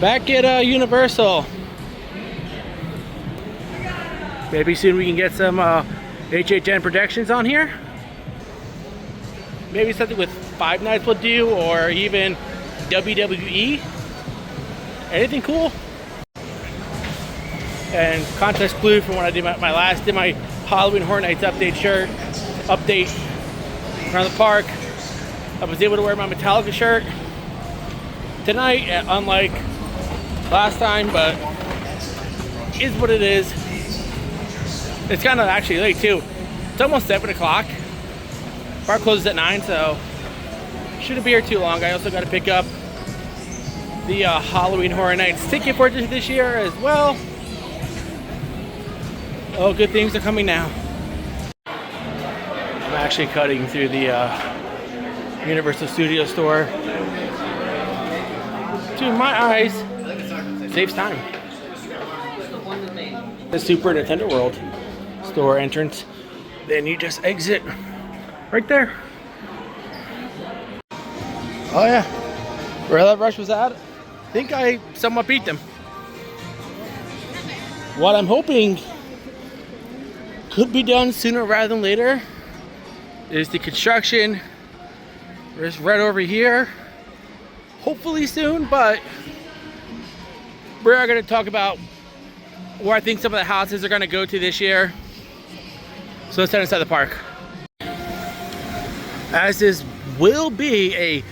Back at Universal. Maybe soon we can get some HHN Productions on here. Maybe something with Five Nights will do, or even WWE. Anything cool. And Contest Blue from when I did my Halloween Horror Nights update shirt. Update around the park. I was able to wear my Metallica shirt tonight, unlike last time, but is what it is. It's kind of actually late too. It's almost 7 o'clock. Park closes at 9, so shouldn't be here too long. I also got to pick up the Halloween Horror Nights ticket for this year as well. Oh, good things are coming now. I'm actually cutting through the Universal Studios store. To my eyes, saves time. The Super Nintendo World store entrance. Then you just exit right there. Oh yeah, where that rush was at, I think I somewhat beat them. What I'm hoping could be done sooner rather than later is the construction is right over here. Hopefully soon, but we're going to talk about where I think some of the houses are going to go to this year. So let's head inside the park. As this will be a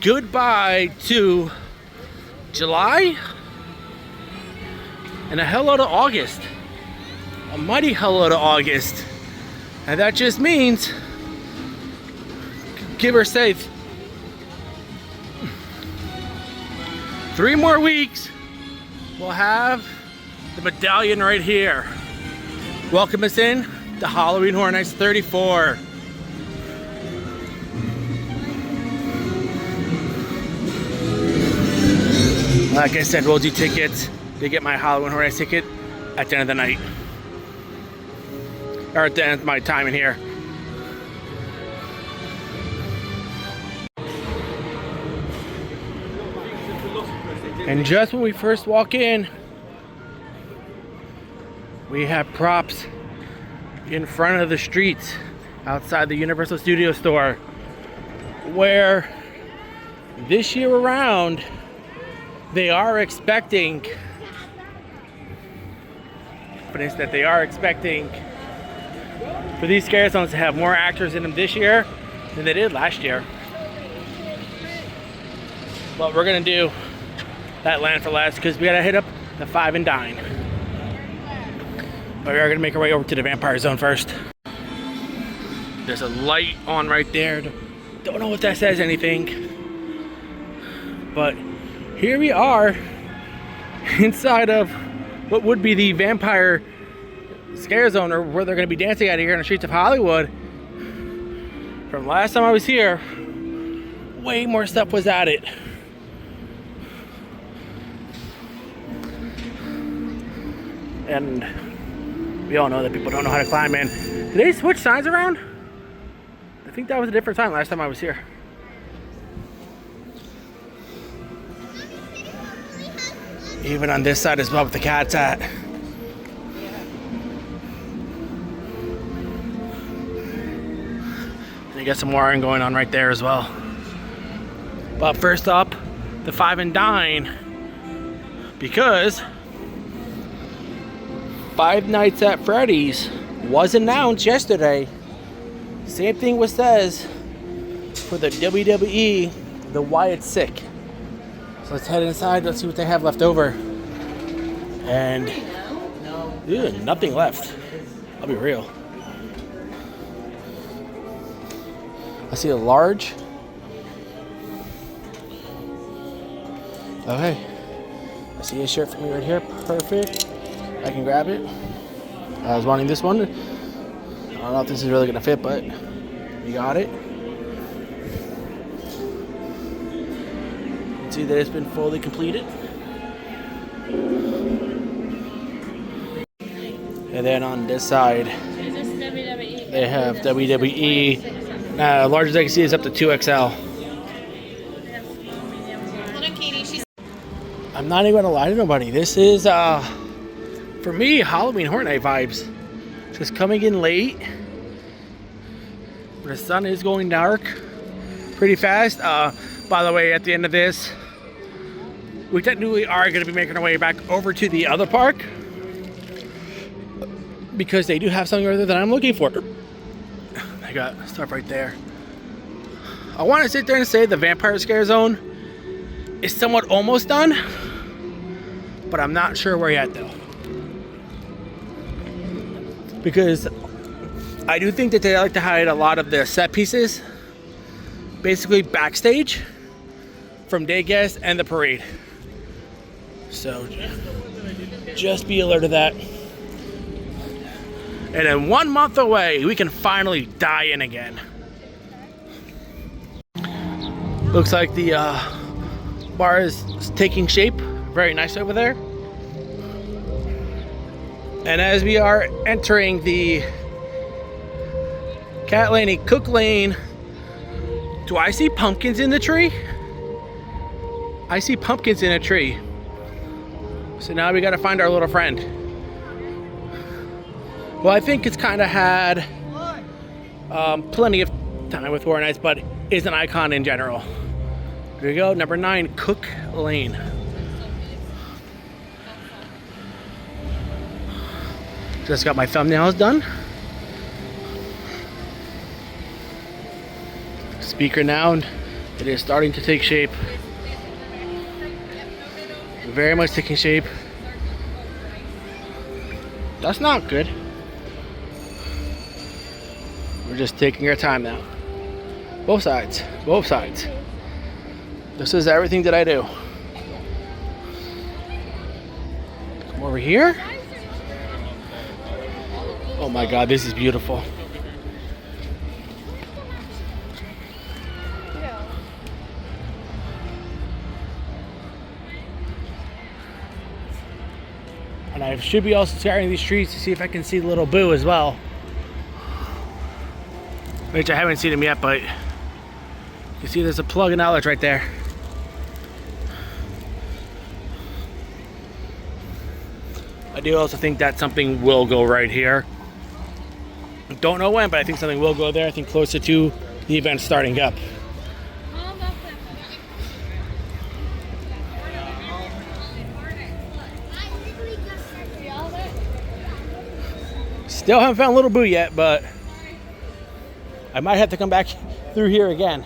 goodbye to July and a hello to August. A mighty hello to August. And that just means, give or take, 3 more weeks, we'll have the medallion right here. Welcome us in to Halloween Horror Nights 34. Like I said, we'll do tickets to get my Halloween Horror Nights ticket at the end of the night. Or at the end of my time in here. And just when we first walk in, we have props in front of the streets outside the Universal Studios store, where this year around they are expecting for these scare zones to have more actors in them this year than they did last year. But we're gonna do that land for last because we gotta hit up the Five and Dine. But we are gonna make our way over to the Vampire Zone first. There's a light on right there. Don't know if that says anything, but here we are inside of what would be the Vampire Scare Zone, or where they're going to be dancing out here in the streets of Hollywood. From last time I was here, way more stuff was added. And we all know that people don't know how to climb in. Did they switch signs around? I think that was a different time last time I was here. Even on this side as well with the cat's at. You got some wiring going on right there as well. But first up, the Five and Dine, because Five Nights at Freddy's was announced yesterday. Same thing was says for the WWE, the Why It's Sick. So let's head inside, let's see what they have left over. And nothing left. I'll be real. I see a large. Okay. I see a shirt for me right here. Perfect. I can grab it. I was wanting this one. I don't know if this is really gonna fit, but we got it. See that it's been fully completed. And then on this side, they have WWE. Largest I can see is up to 2XL. I'm not even gonna lie to nobody. This is, for me, Halloween Horror Night vibes. Just coming in late. The sun is going dark pretty fast. By the way, at the end of this, we technically are going to be making our way back over to the other park because they do have something other that I'm looking for. I got stuff right there. I want to sit there and say the Vampire Scare Zone is somewhat almost done, but I'm not sure where yet though. Because I do think that they like to hide a lot of the set pieces basically backstage from day guests and the parade. So just be alert of that. And then 1 month away, we can finally die in again. Looks like the bar is taking shape. Very nice over there. And as we are entering the Cat Laney Cook Lane, do I see pumpkins in the tree? I see pumpkins in a tree. So now we gotta find our little friend. Well, I think it's kind of had plenty of time with Horror Nights, but is an icon in general. Here we go, number 9, Cook Lane. Just got my thumbnails done. Speaker now, and it is starting to take shape. Very much taking shape. That's not good. We're just taking our time now. Both sides, both sides. This is everything that I do. Come over here. Oh my God, this is beautiful. And I should be also scouring these streets to see if I can see Little Boo as well. Which I haven't seen him yet, but you can see there's a plug and outlet right there. I do also think that something will go right here. Don't know when, but I think something will go there. I think closer to the event starting up. Still haven't found Little Boo yet, but I might have to come back through here again.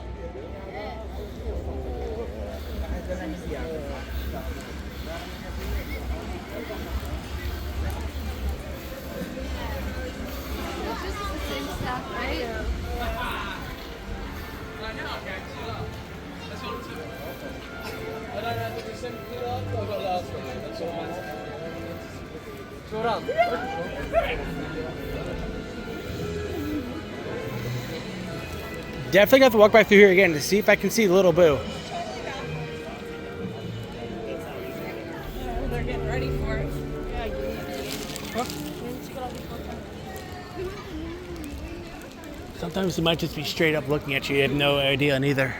Definitely have to walk back through here again to see if I can see Little Boo. They're getting ready for it. Sometimes it might just be straight up looking at you. You have no idea neither.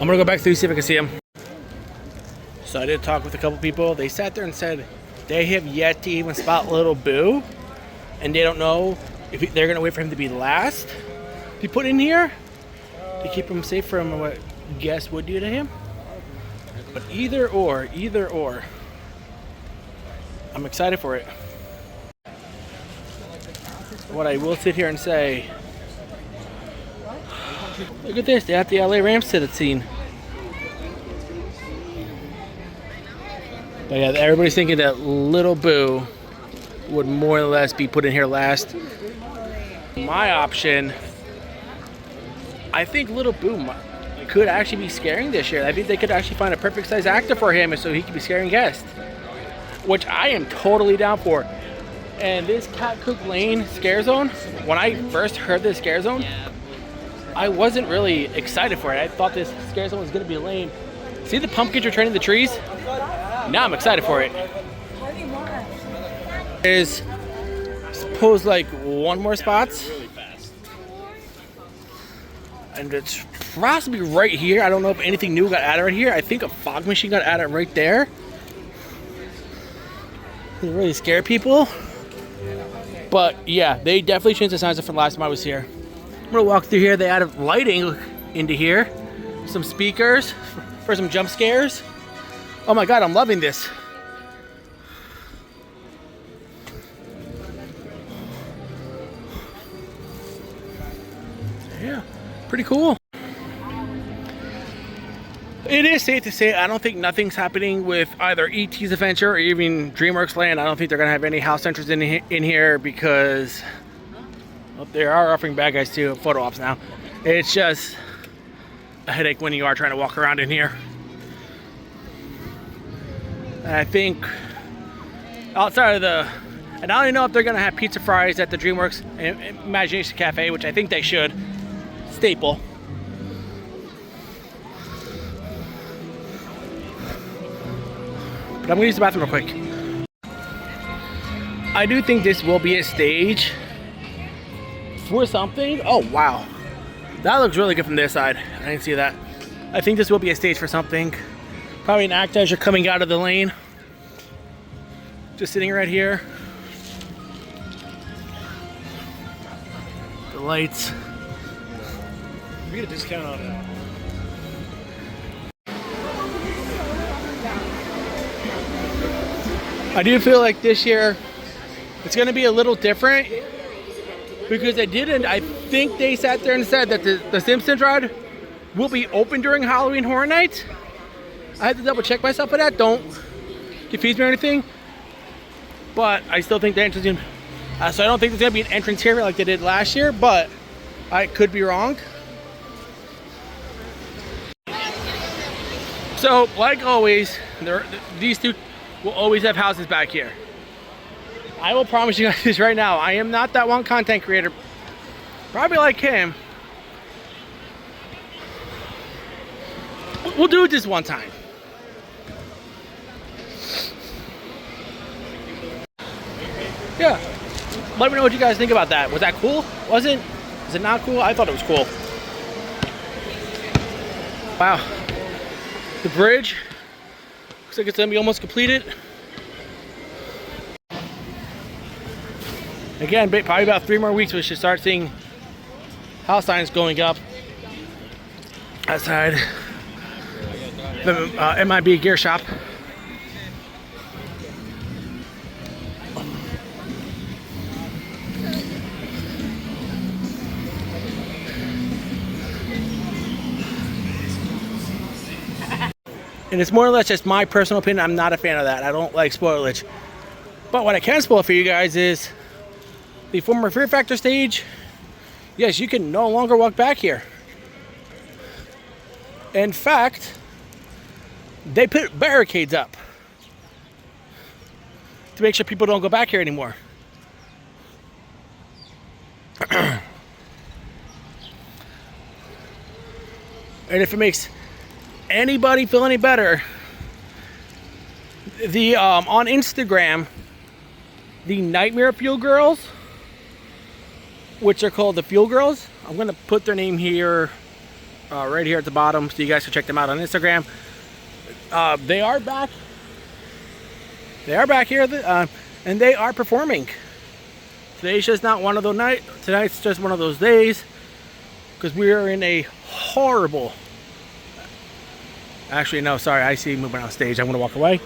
I'm gonna go back through, see if I can see him. So I did talk with a couple people. They sat there and said they have yet to even spot Little Boo, and they don't know if they're gonna wait for him to be last to be put in here to keep him safe from what guests would do to him. But either or, I'm excited for it. What I will sit here and say, look at this, they have the LA Rams to the scene. But yeah, everybody's thinking that Little Boo would more or less be put in here last. My option, I think Little Boo could actually be scaring this year. I think they could actually find a perfect size actor for him so he could be scaring guests, which I am totally down for. And this Cat Cook Lane Scare Zone, when I first heard this Scare Zone, I wasn't really excited for it. I thought this Scare Zone was gonna be lame. See the pumpkins returning the trees? Now I'm excited for it. There's, I suppose, like one more spot. And it's possibly right here. I don't know if anything new got added right here. I think a fog machine got added right there. It really scared people. But yeah, they definitely changed the signs from last time I was here. I'm gonna walk through here. They added lighting into here. Some speakers for some jump scares. Oh my God, I'm loving this. Yeah, pretty cool. It is safe to say I don't think nothing's happening with either ET's Adventure or even DreamWorks Land. I don't think they're gonna have any house entrance in here because they are offering bad guys too, photo ops now. It's just a headache when you are trying to walk around in here. And I think outside of the, and I don't even know if they're gonna have pizza fries at the DreamWorks Imagination Cafe, which I think they should. Staple. But I'm gonna use the bathroom real quick. I do think this will be a stage for something. Oh wow, that looks really good from this side. I didn't see that. I think this will be a stage for something. Probably an act as you're coming out of the lane. Just sitting right here. The lights. We get a discount on it. I do feel like this year it's going to be a little different because I think they sat there and said that the Simpsons ride will be open during Halloween Horror Nights. I had to double check myself for that. Don't confuse me or anything. But I still think the entrance is so I don't think there's going to be an entrance here like they did last year, but I could be wrong. So, like always, these two will always have houses back here. I will promise you guys this right now. I am not that one content creator, probably like him. We'll do it this one time. Yeah. Let me know what you guys think about that. Was that cool? Was it not cool? I thought it was cool. Wow. The bridge looks like it's gonna be almost completed. Again, probably about 3 more weeks we should start seeing house signs going up outside the MIB gear shop. And it's more or less just my personal opinion. I'm not a fan of that. I don't like spoilage. But what I can spoil for you guys is the former Fear Factor stage. Yes, you can no longer walk back here. In fact, they put barricades up to make sure people don't go back here anymore. And if it makes anybody feel any better, the on Instagram, the Nightmare Fuel Girls, which are called the Fuel Girls, I'm gonna put their name here, right here at the bottom, so you guys can check them out on Instagram. They are back. They are back here, and they are performing. Today's just not one of those nights. Tonight's just one of those days, because we are in a horrible. Actually, no, sorry, I see movement on stage. I'm gonna walk away.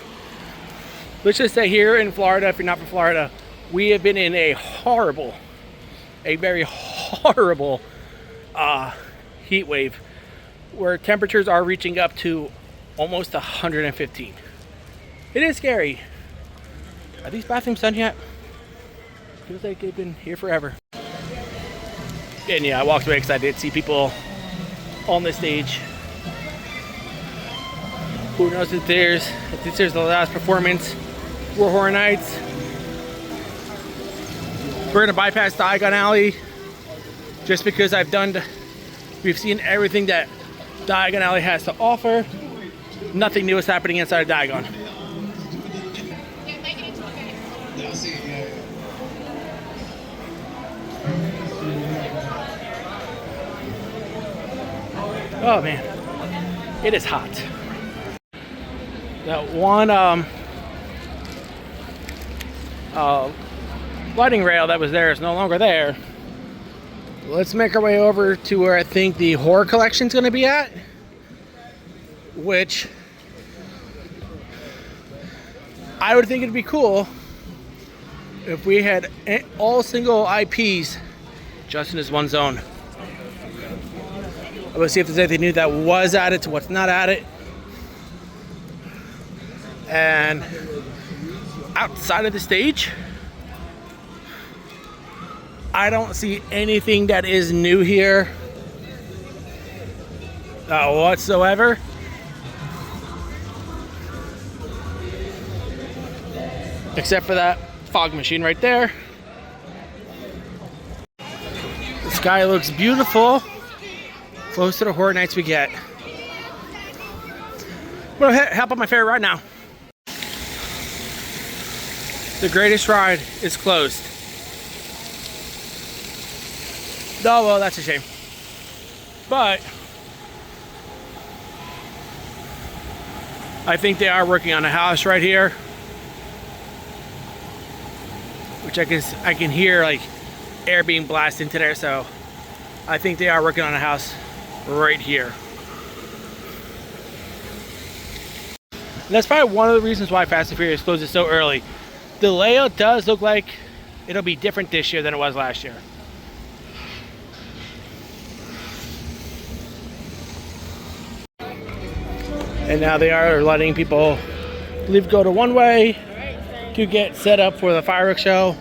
Let's just say here in Florida, if you're not from Florida, we have been in a very horrible heat wave where temperatures are reaching up to almost 115. It is scary. Are these bathrooms done yet? Feels like they've been here forever. And yeah, I walked away because I did see people on the stage. Who knows if this is the last performance for Horror Nights. We're gonna bypass Diagon Alley just because we've seen everything that Diagon Alley has to offer. Nothing new is happening inside of Diagon. Oh man, it is hot. That one lighting rail that was there is no longer there. Let's make our way over to where I think the horror collection is going to be at, which I would think it'd be cool if we had all single IPs just in this one zone. I'm gonna see if there's anything new that was added to what's not added. And outside of the stage, I don't see anything that is new here whatsoever. Except for that fog machine right there. The sky looks beautiful. Close to the Horror Nights we get. I'm gonna help out my favorite ride now. The greatest ride is closed. Oh, well, that's a shame. But I think they are working on a house right here, which I can hear like air being blasted into there. So I think they are working on a house right here. And that's probably one of the reasons why Fast and Furious closes so early. The layout does look like it'll be different this year than it was last year. And now they are letting people go to one way to get set up for the fireworks show.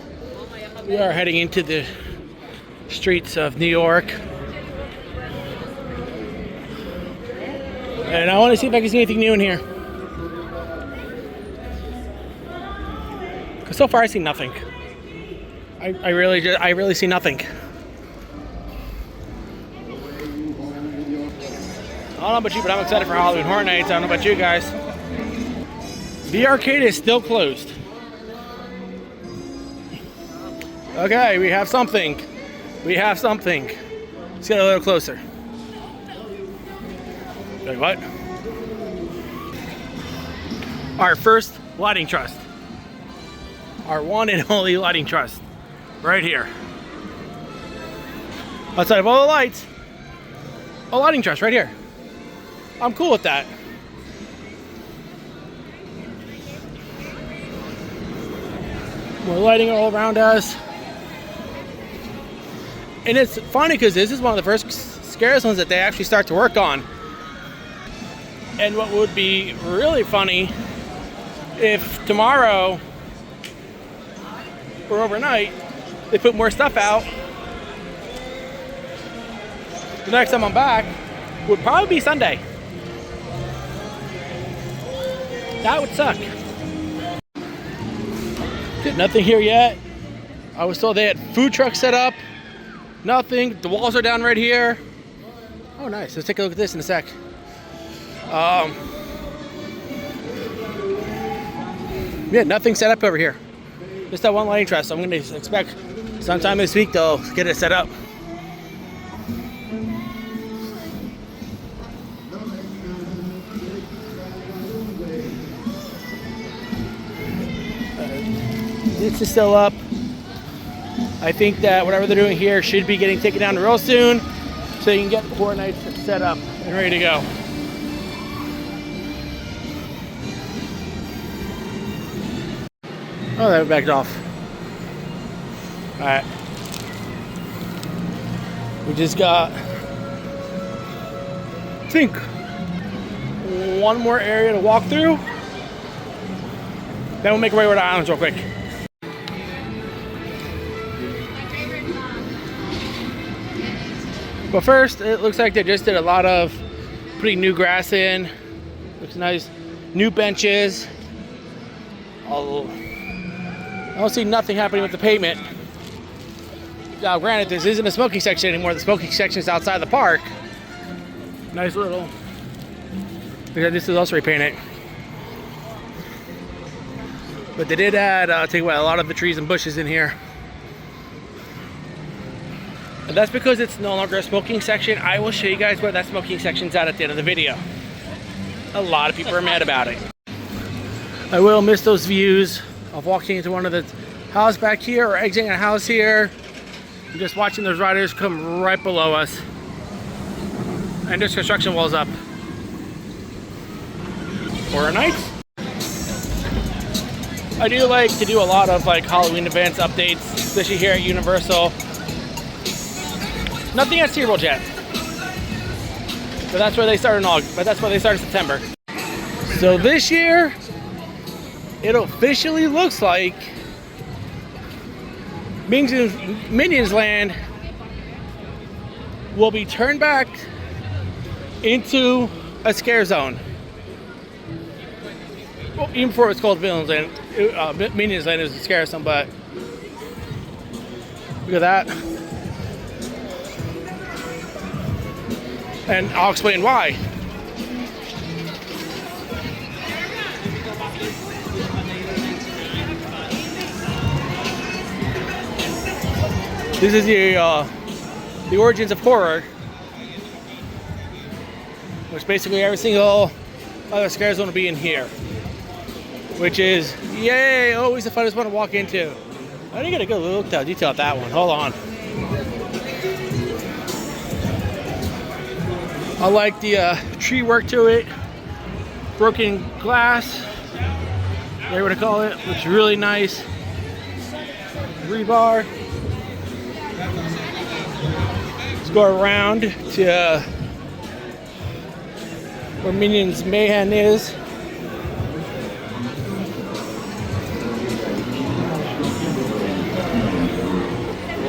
We are heading into the streets of New York. And I want to see if I can see anything new in here. Because so far I see nothing. I really see nothing. I don't know about you, but I'm excited for Halloween Horror Nights. I don't know about you guys. The arcade is still closed. Okay, we have something. We have something. Let's get a little closer. Wait, what? Our first lighting trust. Our one and only lighting trust. Right here. Outside of all the lights, a lighting trust right here. I'm cool with that. More lighting all around us. And it's funny because this is one of the first scare zones that they actually start to work on. And what would be really funny if tomorrow or overnight they put more stuff out. The next time I'm back would probably be Sunday. That would suck. Nothing here yet. I was told they had food trucks set up. Nothing. The walls are down right here. Oh, nice. Let's take a look at this in a sec. Yeah, nothing set up over here. Just that one lighting truss. So I'm going to expect sometime this week they'll get it set up. This is still up. I think that whatever they're doing here should be getting taken down real soon, so you can get Horror Nights set up and ready to go. Oh, that backed off. All right. We just got, I think, one more area to walk through. Then we'll make our way over to Islands real quick. But first, it looks like they just did a lot of putting new grass in. Looks nice. New benches. I don't see nothing happening with the pavement. Now, granted, this isn't a smoking section anymore. The smoking section is outside the park. Nice little. This is also repainted. But they did add, take away a lot of the trees and bushes in here. And that's because it's no longer a smoking section. I will show you guys where that smoking section's at the end of the video. A lot of people are mad about it. I will miss those views of walking into one of the houses back here or exiting a house here. And just watching those riders come right below us. And there's construction walls up. Horror Nights. I do like to do a lot of like Halloween events, updates, especially here at Universal. Nothing at SeaWorld yet. But that's where they start in August. But that's where they start in September. So this year, it officially looks like Minions Land will be turned back into a scare zone. Well, even before it was called Villains Land, Minions Land is a scare zone, but look at that. And I'll explain why. This is the origins of horror, which basically every single other scare zone will be in here, which is yay, always the funnest one to walk into. I didn't get a good look at detail at that one. Hold on. I like the tree work to it, broken glass, whatever you want to call it. Looks really nice. Rebar. Let's go around to where Minions Mayhem is.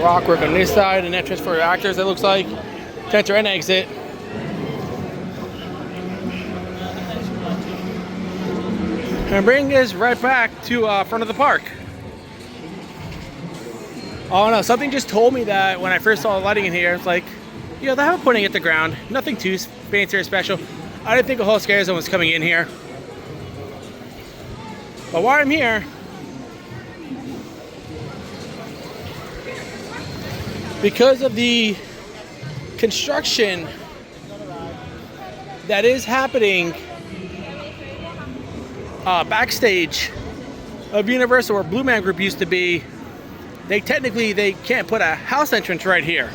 Rock work on this side, an entrance for actors, it looks like. To enter and exit. And bring this right back to front of the park. Oh no, something just told me that when I first saw the lighting in here, it's like, you know, they have a pointing at the ground. Nothing too fancy or special. I didn't think a whole scare zone was coming in here. But while I'm here, because of the construction that is happening backstage of Universal, where Blue Man Group used to be, they can't put a house entrance right here.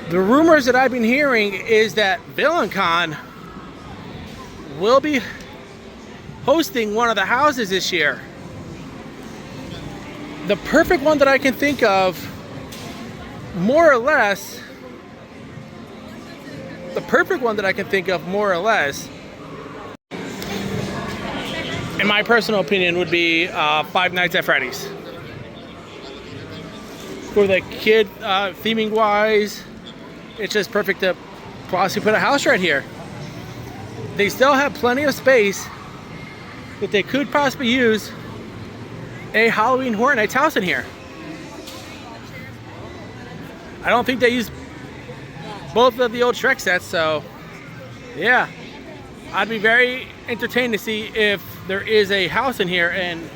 The rumors that I've been hearing is that VillainCon will be hosting one of the houses this year. The perfect one that I can think of, more or less, in my personal opinion, would be Five Nights at Freddy's. For the kid theming wise, it's just perfect to possibly put a house right here. They still have plenty of space that they could possibly use a Halloween Horror Nights house in here. I don't think they use both of the old Shrek sets, so yeah, I'd be very entertained to see if there is a house in here. And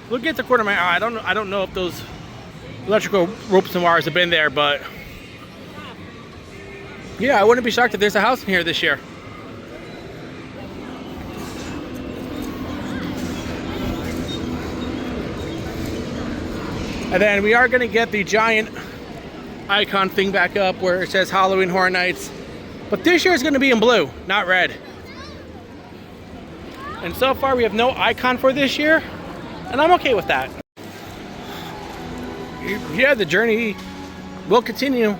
look at the corner of my eye. I don't know if those electrical ropes and wires have been there, but yeah, I wouldn't be shocked if there's a house in here this year. And then we are going to get the giant icon thing back up where it says Halloween Horror Nights. But this year is going to be in blue, not red. And so far we have no icon for this year, and I'm okay with that. Yeah, the journey will continue.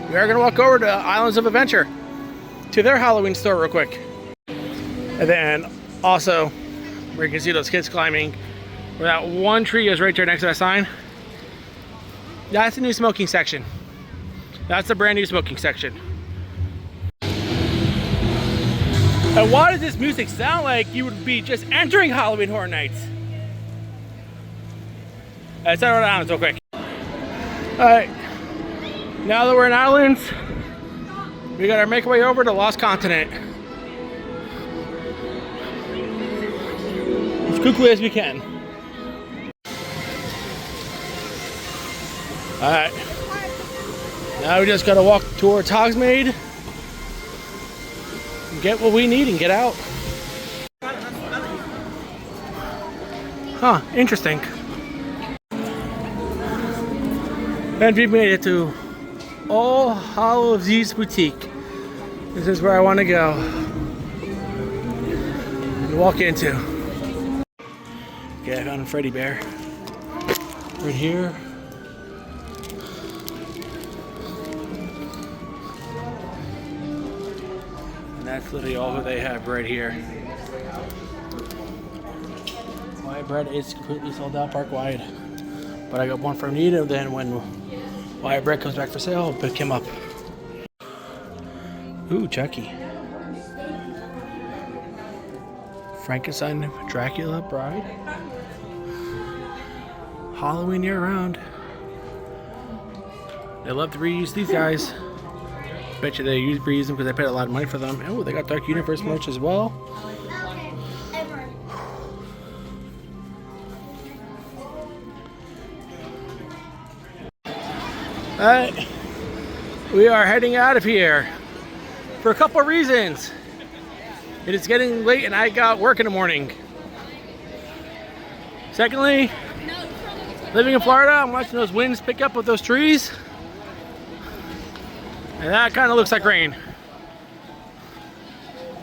We are going to walk over to Islands of Adventure to their Halloween store real quick. And then also, where you can see those kids climbing, where that one tree is right there next to that sign. That's the new smoking section. That's the brand new smoking section. And why does this music sound like you would be just entering Halloween Horror Nights? Let's settle down real quick. Alright, now that we're in Islands, we gotta make our way over to Lost Continent. quickly as we can. All right. Now we just gotta walk towards Hogsmeade, get what we need, and get out. Huh, interesting. And we've made it to All Hallows Eve Boutique. This is where I want to go and walk into. Okay, I found a Freddy Bear right here. And that's literally all that they have right here. Wyatt Bread is completely sold out park wide. But I got one from Nita, then when Wyatt Bread comes back for sale, I'll pick him up. Ooh, Chucky. Frankenstein, Dracula, Bride. Halloween year round. They love to reuse these guys. Bet you they reuse them because they paid a lot of money for them. Oh, they got Dark Universe merch as well. Alright, we are heading out of here for a couple of reasons. It is getting late and I got work in the morning. Secondly, living in Florida, I'm watching those winds pick up with those trees. And that kind of looks like rain.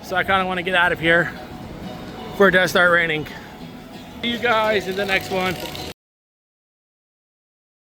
So I kind of want to get out of here before it does start raining. See you guys in the next one.